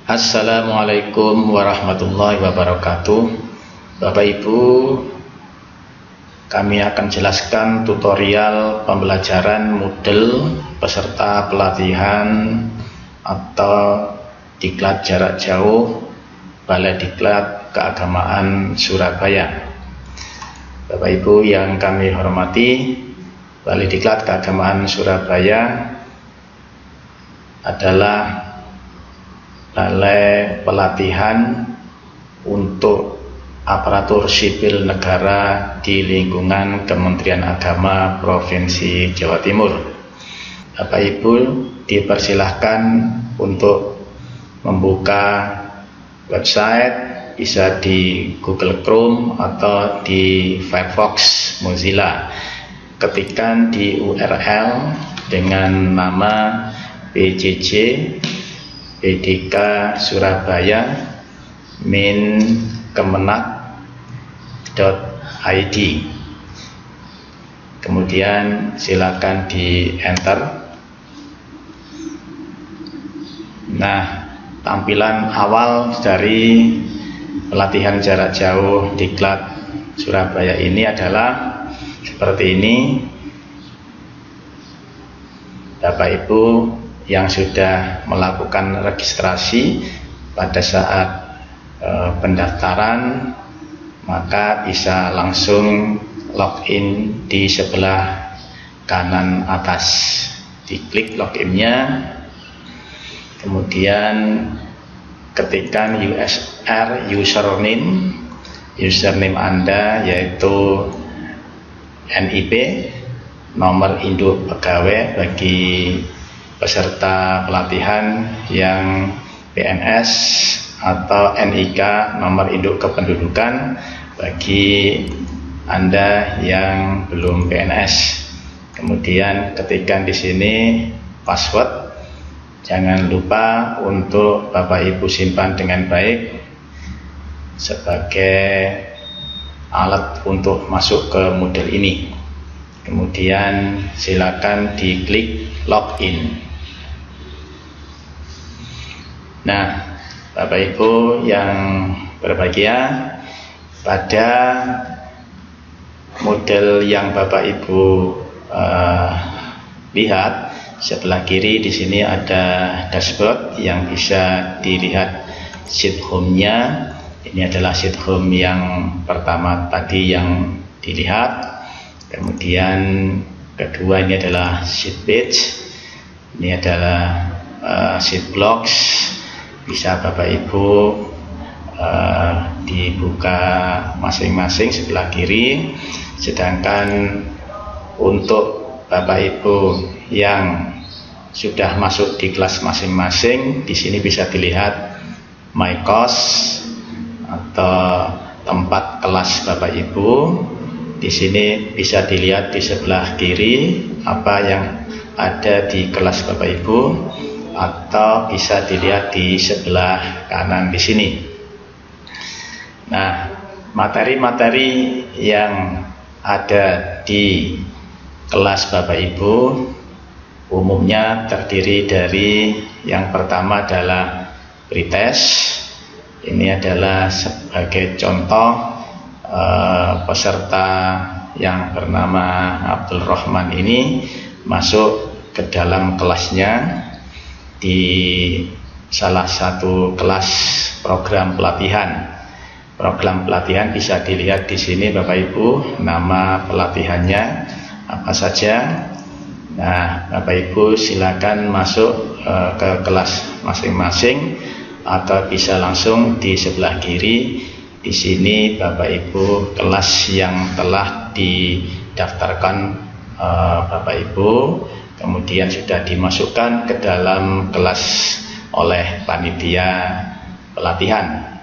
Assalamualaikum warahmatullahi wabarakatuh. Bapak Ibu, kami akan jelaskan tutorial pembelajaran Moodle peserta pelatihan atau diklat jarak jauh Balai Diklat Keagamaan Surabaya. Bapak Ibu yang kami hormati, Balai Diklat Keagamaan Surabaya adalah balai pelatihan untuk aparatur sipil negara di lingkungan Kementerian Agama Provinsi Jawa Timur. Bapak Ibu dipersilahkan untuk membuka website, bisa di Google Chrome atau di Firefox Mozilla. Ketikkan di URL dengan nama PJJ BDK Surabaya min kemenak.id. Kemudian silakan di enter. Nah, tampilan awal dari pelatihan jarak jauh Diklat Surabaya ini adalah seperti ini. Bapak Ibu yang sudah melakukan registrasi pada saat pendaftaran, maka bisa langsung login di sebelah kanan atas. Diklik loginnya, kemudian ketikkan username Anda yaitu NIP, nomor induk pegawai bagi peserta pelatihan yang PNS, atau NIK, nomor induk kependudukan bagi Anda yang belum PNS. Kemudian ketikkan di sini password. Jangan lupa untuk Bapak Ibu simpan dengan baik sebagai alat untuk masuk ke Moodle ini. Kemudian silakan diklik login. Nah, Bapak Ibu yang berbahagia, pada model yang Bapak Ibu lihat sebelah kiri di sini ada dashboard yang bisa dilihat sheet home-nya. Ini adalah sheet home yang pertama tadi yang dilihat. Kemudian kedua ini adalah sheet page. Ini adalah sheet blocks. Bisa Bapak Ibu dibuka masing-masing sebelah kiri. Sedangkan untuk Bapak Ibu yang sudah masuk di kelas masing-masing, di sini bisa dilihat my course atau tempat kelas Bapak Ibu. Di sini bisa dilihat di sebelah kiri apa yang ada di kelas Bapak Ibu, atau bisa dilihat di sebelah kanan di sini. Nah, materi-materi yang ada di kelas Bapak Ibu umumnya terdiri dari yang pertama adalah pretest. Ini adalah sebagai contoh peserta yang bernama Abdul Rahman ini masuk ke dalam kelasnya di salah satu kelas program pelatihan. Program pelatihan bisa dilihat di sini Bapak Ibu, nama pelatihannya apa saja. Nah, Bapak Ibu silakan masuk ke kelas masing-masing atau bisa langsung di sebelah kiri. Di sini Bapak Ibu kelas yang telah didaftarkan Bapak Ibu, kemudian sudah dimasukkan ke dalam kelas oleh panitia pelatihan.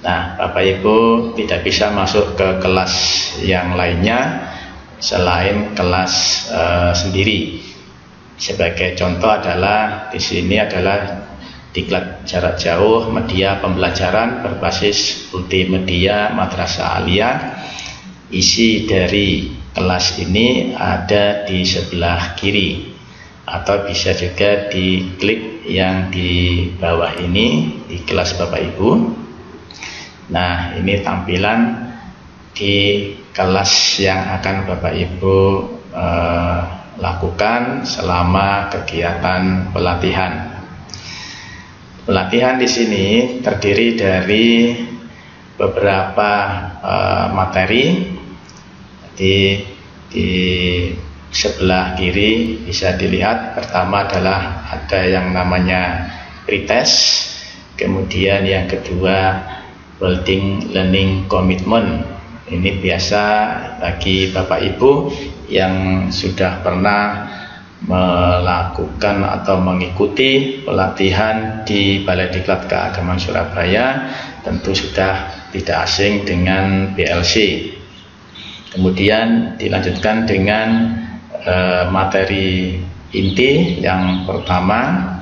Nah, Bapak Ibu tidak bisa masuk ke kelas yang lainnya selain kelas sendiri. Sebagai contoh adalah di sini adalah Diklat Jarak Jauh Media Pembelajaran Berbasis Multimedia Madrasah Aliyah. Isi dari kelas ini ada di sebelah kiri. atau bisa juga diklik yang di bawah ini di kelas Bapak Ibu. Nah, ini tampilan di kelas yang akan Bapak Ibu lakukan selama kegiatan pelatihan. Pelatihan di sini terdiri dari beberapa materi. Di sebelah kiri bisa dilihat, pertama adalah ada yang namanya pretest, kemudian yang kedua building learning commitment. Ini biasa bagi Bapak Ibu yang sudah pernah melakukan atau mengikuti pelatihan di Balai Diklat Keagamaan Surabaya, tentu sudah tidak asing dengan BLC. Kemudian dilanjutkan dengan materi inti yang pertama,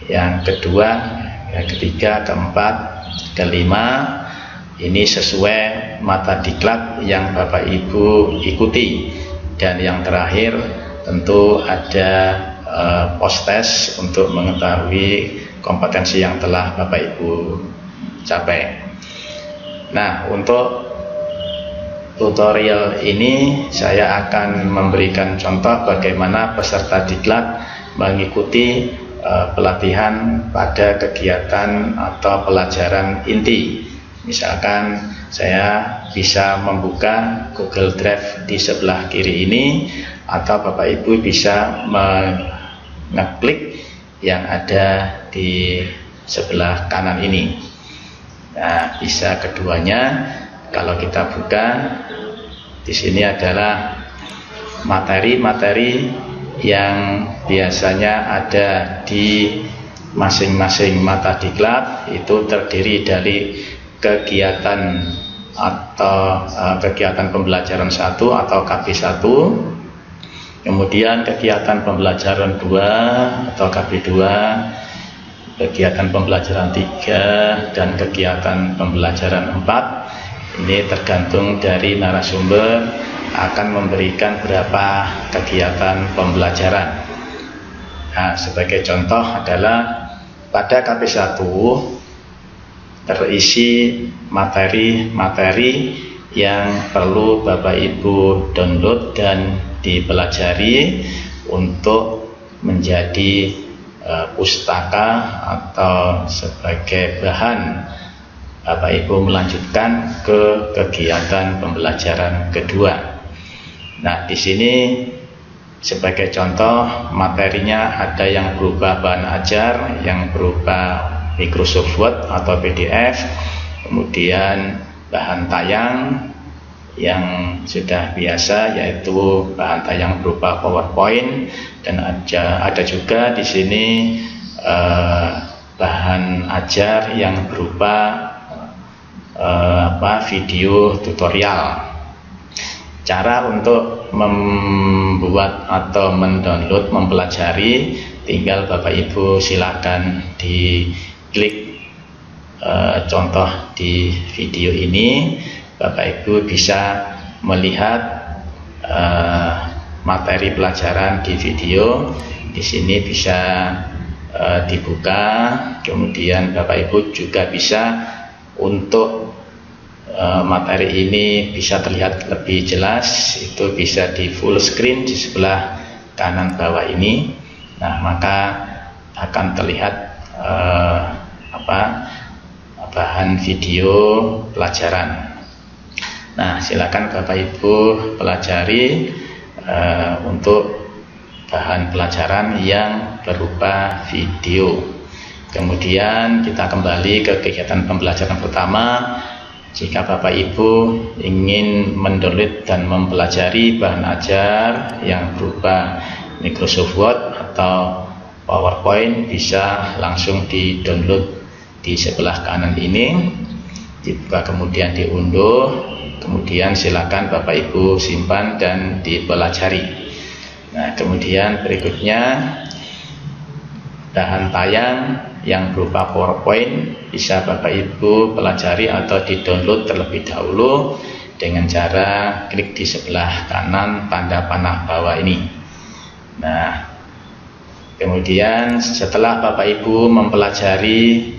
yang kedua, yang ketiga, keempat, kelima. Ini sesuai mata diklat yang Bapak Ibu ikuti. Dan yang terakhir tentu ada post-test untuk mengetahui kompetensi yang telah Bapak Ibu capai. Nah, untuk tutorial ini saya akan memberikan contoh bagaimana peserta diklat mengikuti pelatihan pada kegiatan atau pelajaran inti. Misalkan saya bisa membuka Google Drive di sebelah kiri ini, atau Bapak Ibu bisa mengeklik yang ada di sebelah kanan ini. Nah, bisa keduanya. Kalau kita buka, di sini adalah materi-materi yang biasanya ada di masing-masing mata diklat. Itu terdiri dari kegiatan atau kegiatan pembelajaran 1 atau KB1, kemudian kegiatan pembelajaran 2 atau KB2, kegiatan pembelajaran 3, dan kegiatan pembelajaran 4. Ini tergantung dari narasumber akan memberikan berapa kegiatan pembelajaran. Nah, sebagai contoh adalah pada KB1 terisi materi-materi yang perlu Bapak Ibu download dan dipelajari untuk menjadi pustaka atau sebagai bahan Bapak Ibu melanjutkan ke kegiatan pembelajaran kedua. Nah, di sini sebagai contoh materinya ada yang berupa bahan ajar, yang berupa Microsoft Word atau PDF, kemudian bahan tayang yang sudah biasa yaitu bahan tayang berupa PowerPoint, dan ada juga di sini bahan ajar yang berupa video tutorial. Cara untuk membuat atau mendownload, mempelajari, tinggal Bapak Ibu silakan diklik contoh di video ini. Bapak Ibu bisa melihat materi pelajaran di video. Di sini bisa dibuka, kemudian Bapak Ibu juga bisa untuk materi ini bisa terlihat lebih jelas, itu bisa di full screen di sebelah kanan bawah ini. Nah, maka akan terlihat bahan video pelajaran. Nah, silakan Bapak Ibu pelajari untuk bahan pelajaran yang berupa video. Kemudian kita kembali ke kegiatan pembelajaran pertama. Jika Bapak Ibu ingin mendownload dan mempelajari bahan ajar yang berupa Microsoft Word atau PowerPoint, bisa langsung di-download di sebelah kanan ini, dibuka kemudian diunduh, kemudian silakan Bapak Ibu simpan dan dipelajari. Nah, kemudian berikutnya bahan tayang yang berupa PowerPoint bisa Bapak Ibu pelajari atau di-download terlebih dahulu dengan cara klik di sebelah kanan tanda panah bawah ini. Nah, Kemudian setelah Bapak Ibu mempelajari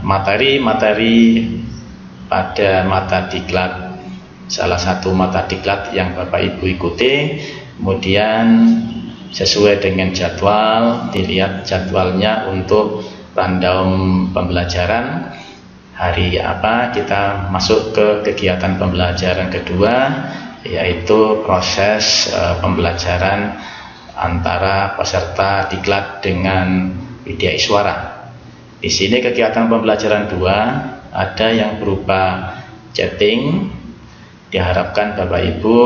materi-materi pada mata diklat, salah satu mata diklat yang Bapak Ibu ikuti, kemudian sesuai dengan jadwal, dilihat jadwalnya untuk rundown pembelajaran hari apa, kita masuk ke kegiatan pembelajaran kedua, yaitu proses pembelajaran antara peserta diklat dengan Widya Iswara. Di sini kegiatan pembelajaran 2 ada yang berupa chatting. Diharapkan Bapak Ibu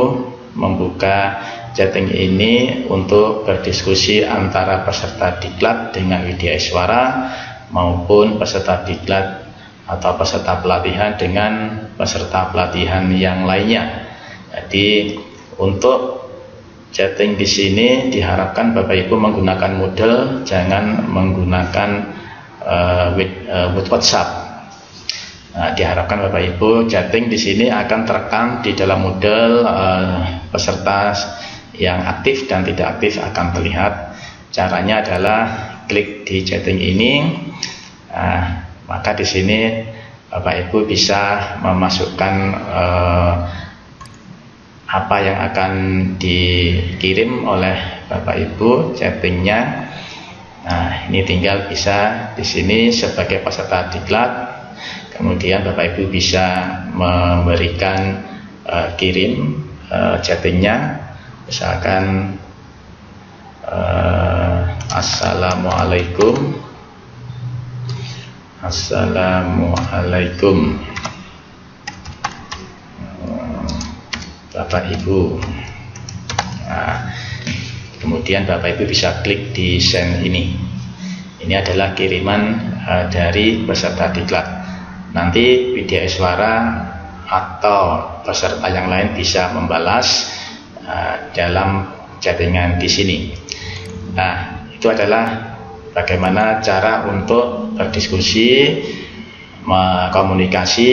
membuka chatting ini untuk berdiskusi antara peserta diklat dengan Widya Iswara maupun peserta diklat atau peserta pelatihan dengan peserta pelatihan yang lainnya. Jadi untuk chatting di sini diharapkan Bapak Ibu menggunakan model, jangan menggunakan with WhatsApp. Nah, diharapkan Bapak Ibu chatting di sini akan terekam di dalam model, peserta yang aktif dan tidak aktif akan terlihat. Caranya adalah klik di chatting ini. Nah, maka di sini Bapak Ibu bisa memasukkan apa yang akan dikirim oleh Bapak Ibu chattingnya. Nah, ini tinggal bisa di sini sebagai peserta diklat. Kemudian Bapak Ibu bisa memberikan kirim chattingnya. Misalkan Assalamualaikum Bapak Ibu. Nah, kemudian Bapak Ibu bisa klik di send ini. Ini adalah kiriman dari peserta diklat. Nanti Widya Iswara atau peserta yang lain bisa membalas dalam chattingan di sini. Nah, itu adalah bagaimana cara untuk berdiskusi, komunikasi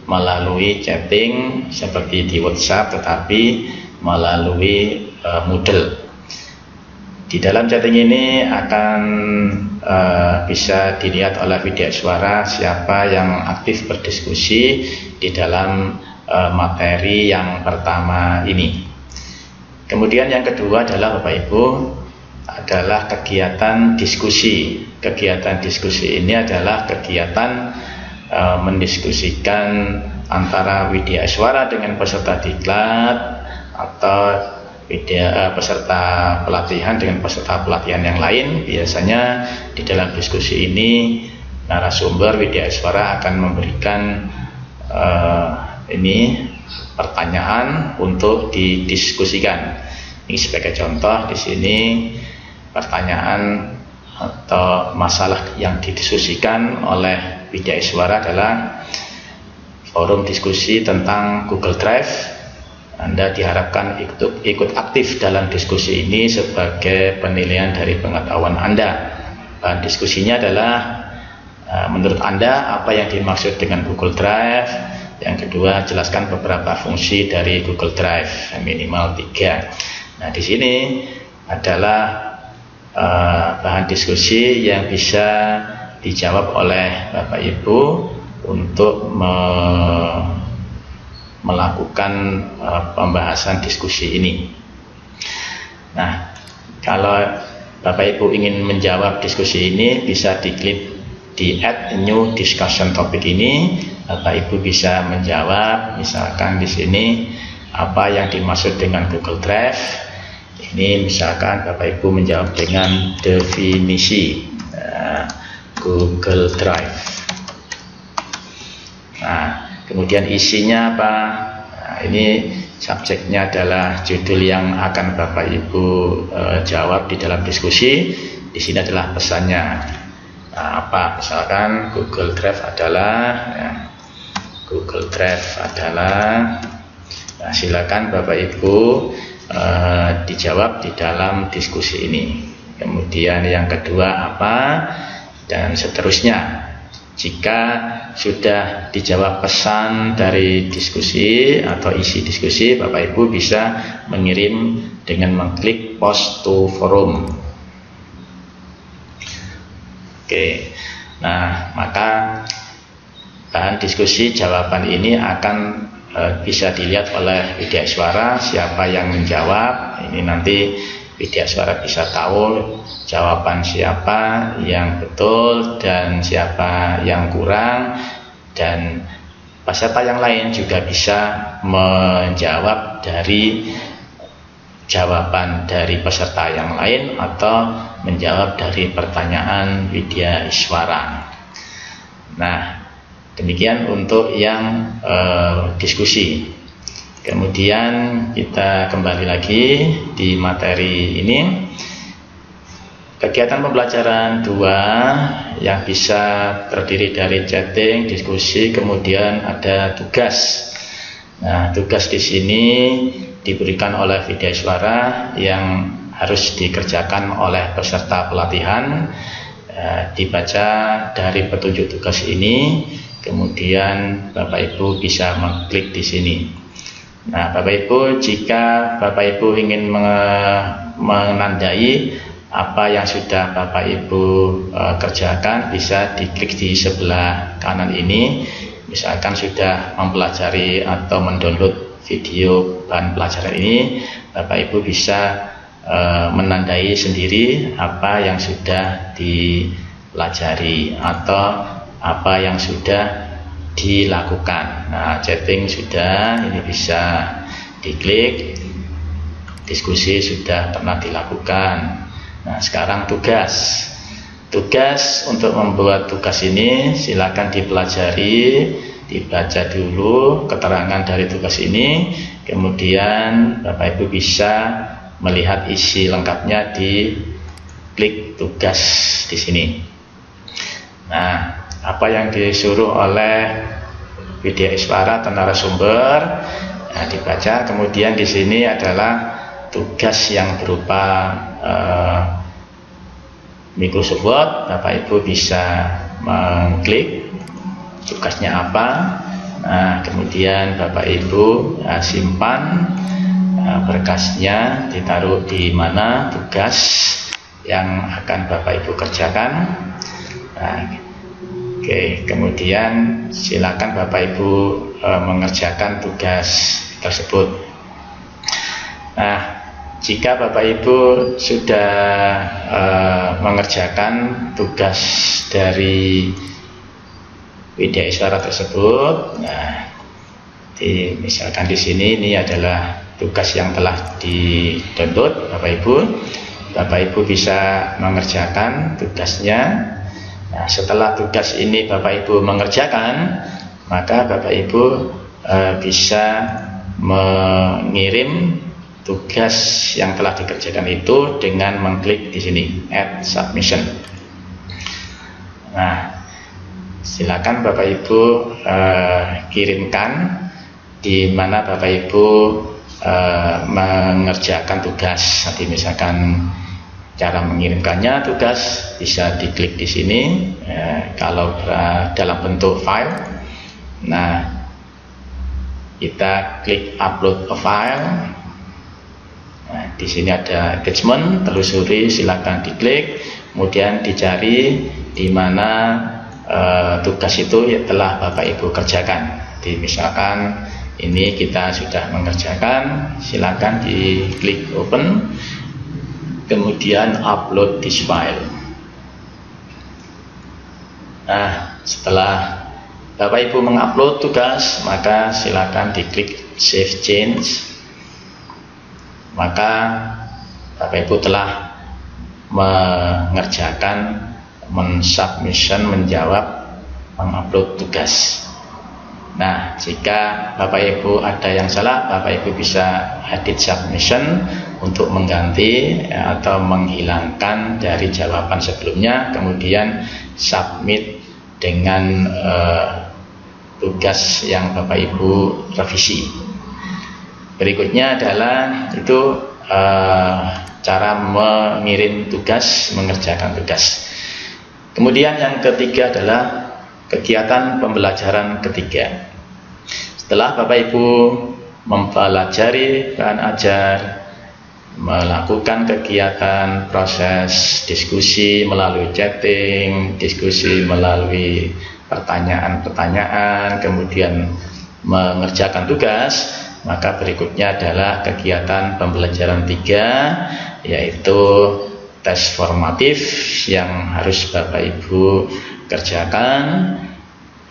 melalui chatting seperti di WhatsApp, tetapi melalui Moodle. Di dalam chatting ini akan bisa dilihat oleh Widya Iswara siapa yang aktif berdiskusi di dalam materi yang pertama ini. Kemudian yang kedua adalah Bapak Ibu adalah kegiatan diskusi. Kegiatan diskusi ini adalah kegiatan mendiskusikan antara Widya Iswara dengan peserta diklat atau peserta pelatihan dengan peserta pelatihan yang lain. Biasanya di dalam diskusi ini narasumber Widya Iswara akan memberikan pertanyaan untuk didiskusikan. Ini sebagai contoh di sini pertanyaan atau masalah yang didiskusikan oleh Widya Iswara adalah forum diskusi tentang Google Drive. Anda diharapkan ikut aktif dalam diskusi ini sebagai penilaian dari pengetahuan Anda. Bahan diskusinya adalah menurut Anda apa yang dimaksud dengan Google Drive. Yang kedua, jelaskan beberapa fungsi dari Google Drive, minimal 3. Nah, di sini adalah bahan diskusi yang bisa dijawab oleh Bapak Ibu untuk melakukan pembahasan diskusi ini. Nah, kalau Bapak Ibu ingin menjawab diskusi ini, bisa diklik di add new discussion topic ini. Bapak Ibu bisa menjawab, misalkan di sini apa yang dimaksud dengan Google Drive. Ini misalkan Bapak Ibu menjawab dengan definisi Google Drive. Nah, kemudian isinya apa? Nah, ini subjeknya adalah judul yang akan Bapak Ibu jawab di dalam diskusi. Di sini adalah pesannya. Nah, apa? Misalkan Google Drive adalah nah, silakan Bapak Ibu dijawab di dalam diskusi ini. Kemudian yang kedua apa, dan seterusnya. Jika sudah dijawab pesan dari diskusi atau isi diskusi, Bapak Ibu bisa mengirim dengan mengklik post to forum. Oke. Nah, maka bahan diskusi jawaban ini akan bisa dilihat oleh widyaswara siapa yang menjawab. Ini nanti widyaswara bisa tahu jawaban siapa yang betul dan siapa yang kurang, dan peserta yang lain juga bisa menjawab dari jawaban dari peserta yang lain atau menjawab dari pertanyaan widyaswara. Nah, demikian untuk yang diskusi. Kemudian kita kembali lagi di materi ini. Kegiatan pembelajaran 2 yang bisa terdiri dari chatting, diskusi, kemudian ada tugas. Nah, tugas di sini diberikan oleh widyaswara yang harus dikerjakan oleh peserta pelatihan. Dibaca dari petunjuk tugas ini, kemudian Bapak Ibu bisa mengklik di sini. Nah, Bapak Ibu, jika Bapak Ibu ingin menandai apa yang sudah Bapak Ibu kerjakan, bisa diklik di sebelah kanan ini. Misalkan sudah mempelajari atau mendownload video bahan pelajaran ini, Bapak Ibu bisa menandai sendiri apa yang sudah dipelajari atau apa yang sudah dilakukan. Nah, chatting sudah, ini bisa diklik. Diskusi sudah pernah dilakukan. Nah, sekarang tugas. Tugas, untuk membuat tugas ini silakan dipelajari, dibaca dulu keterangan dari tugas ini, kemudian Bapak Ibu bisa melihat isi lengkapnya di klik tugas di sini. Nah, apa yang disuruh oleh widyaswara atau narasumber, nah, dibaca. Kemudian di sini adalah tugas yang berupa Microsoft Word. Bapak Ibu bisa mengklik tugasnya apa. Nah, kemudian Bapak Ibu simpan berkasnya, ditaruh di mana tugas yang akan Bapak Ibu kerjakan. Nah, oke, kemudian silakan Bapak Ibu mengerjakan tugas tersebut. Nah, jika Bapak Ibu sudah mengerjakan tugas dari widyaswara tersebut, nah, misalkan di sini ini adalah tugas yang telah di-download Bapak Ibu. Bapak Ibu bisa mengerjakan tugasnya. Nah, setelah tugas ini Bapak Ibu mengerjakan, maka Bapak Ibu bisa mengirim tugas yang telah dikerjakan itu dengan mengklik di sini Add Submission. Nah, silakan Bapak Ibu kirimkan di mana Bapak Ibu mengerjakan tugas. Nanti misalkan cara mengirimkannya tugas bisa diklik di sini. Kalau dalam bentuk file, nah, kita klik upload a file. Nah, di sini ada attachment, telusuri, silakan diklik, kemudian dicari di mana tugas itu telah Bapak Ibu kerjakan. Jadi misalkan ini kita sudah mengerjakan, silakan diklik open, kemudian upload this file. Nah, setelah Bapak Ibu mengupload tugas, maka silakan diklik save change. Maka Bapak Ibu telah mengerjakan, mensubmission, menjawab, mengupload tugas. Nah, jika Bapak Ibu ada yang salah, Bapak Ibu bisa edit submission untuk mengganti atau menghilangkan dari jawaban sebelumnya, kemudian submit dengan tugas yang Bapak Ibu revisi. Berikutnya adalah itu cara mengirim tugas, mengerjakan tugas. Kemudian yang ketiga adalah kegiatan pembelajaran ketiga. Setelah Bapak Ibu mempelajari bahan ajar, melakukan kegiatan proses diskusi melalui chatting, diskusi melalui pertanyaan-pertanyaan, kemudian mengerjakan tugas, maka berikutnya adalah kegiatan pembelajaran 3, yaitu tes formatif yang harus Bapak Ibu kerjakan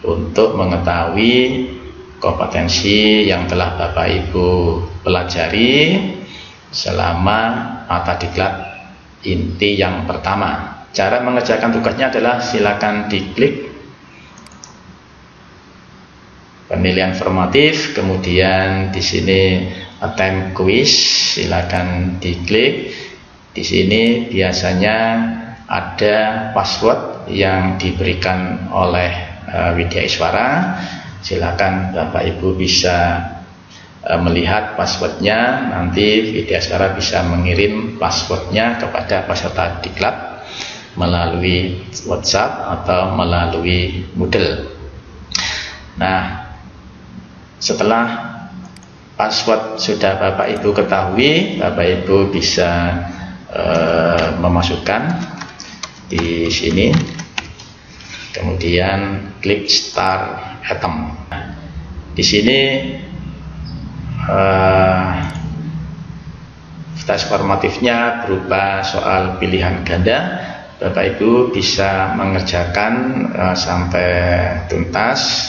untuk mengetahui kompetensi yang telah Bapak Ibu pelajari selama mata diklat inti yang pertama. Cara mengerjakan tugasnya adalah silakan diklik penilaian formatif, kemudian di sini attempt quiz, silakan diklik. Di sini biasanya ada password yang diberikan oleh Widya Iswara. Silakan Bapak Ibu bisa melihat passwordnya. Nanti Widya Iswara bisa mengirim passwordnya kepada peserta diklat melalui WhatsApp atau melalui Moodle. Nah, setelah password sudah Bapak Ibu ketahui, Bapak Ibu bisa memasukkan di sini, kemudian klik Start Item. Di sini tes formatifnya berupa soal pilihan ganda. Bapak Ibu bisa mengerjakan sampai tuntas.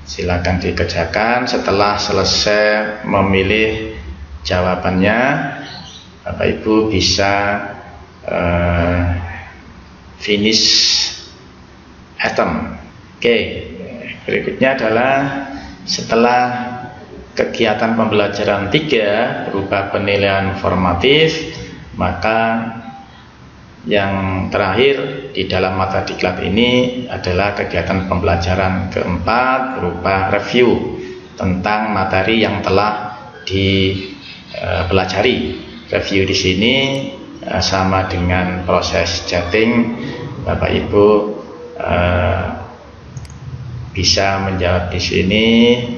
Silakan dikerjakan. Setelah selesai memilih jawabannya, Bapak Ibu bisa finish item. Oke, berikutnya adalah setelah kegiatan pembelajaran 3 berupa penilaian formatif, maka yang terakhir di dalam mata diklat ini adalah kegiatan pembelajaran keempat berupa review tentang materi yang telah dipelajari. Review di sini sama dengan proses chatting. Bapak Ibu bisa menjawab di sini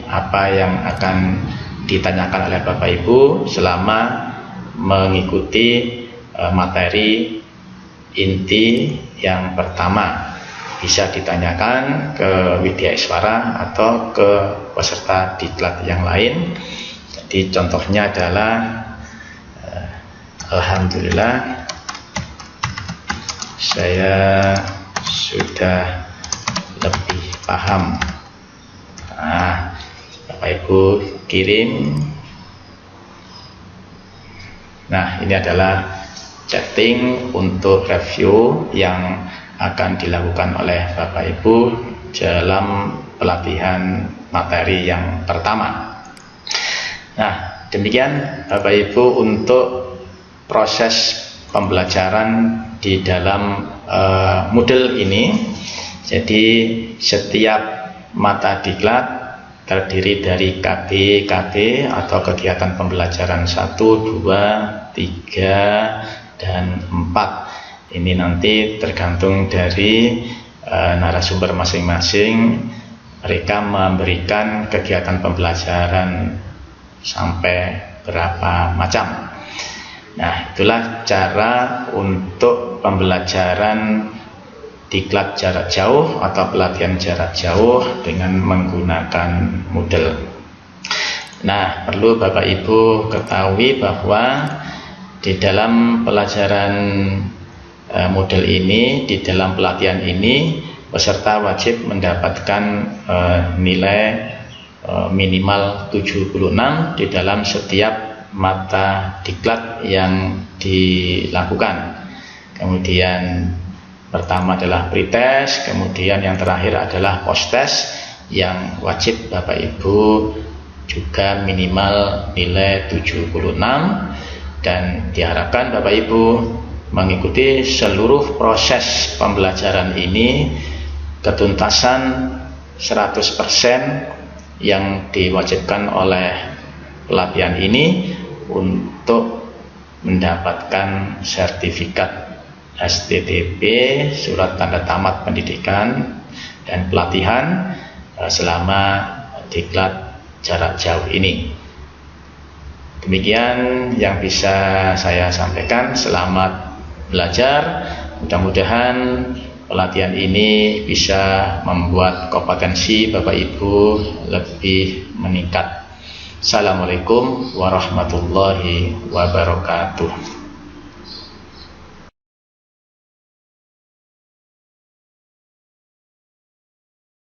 apa yang akan ditanyakan oleh Bapak Ibu selama mengikuti materi inti yang pertama. Bisa ditanyakan ke Widya Iswara atau ke peserta diklat yang lain. Jadi contohnya adalah alhamdulillah saya sudah lebih paham. Nah, Bapak Ibu kirim. Nah, ini adalah chatting untuk review yang akan dilakukan oleh Bapak Ibu dalam pelatihan materi yang pertama. Nah, demikian Bapak Ibu untuk proses pembelajaran di dalam Moodle ini. Jadi setiap mata diklat terdiri dari KB atau kegiatan pembelajaran 1, 2, 3, dan 4. Ini nanti tergantung dari narasumber masing-masing. Mereka memberikan kegiatan pembelajaran sampai berapa macam. Nah, itulah cara untuk pembelajaran diklat jarak jauh atau pelatihan jarak jauh dengan menggunakan Moodle. Nah, perlu Bapak Ibu ketahui bahwa di dalam pelajaran Moodle ini, di dalam pelatihan ini, peserta wajib mendapatkan nilai minimal 76 di dalam setiap mata diklat yang dilakukan. Kemudian pertama adalah pretest, kemudian yang terakhir adalah posttest yang wajib Bapak Ibu juga minimal nilai 76, dan diharapkan Bapak Ibu mengikuti seluruh proses pembelajaran ini ketuntasan 100% yang diwajibkan oleh pelatihan ini untuk mendapatkan sertifikat STTP, surat tanda tamat pendidikan dan pelatihan selama diklat jarak jauh ini. Demikian yang bisa saya sampaikan. Selamat belajar. Mudah-mudahan pelatihan ini bisa membuat kompetensi Bapak Ibu lebih meningkat. Assalamualaikum warahmatullahi wabarakatuh.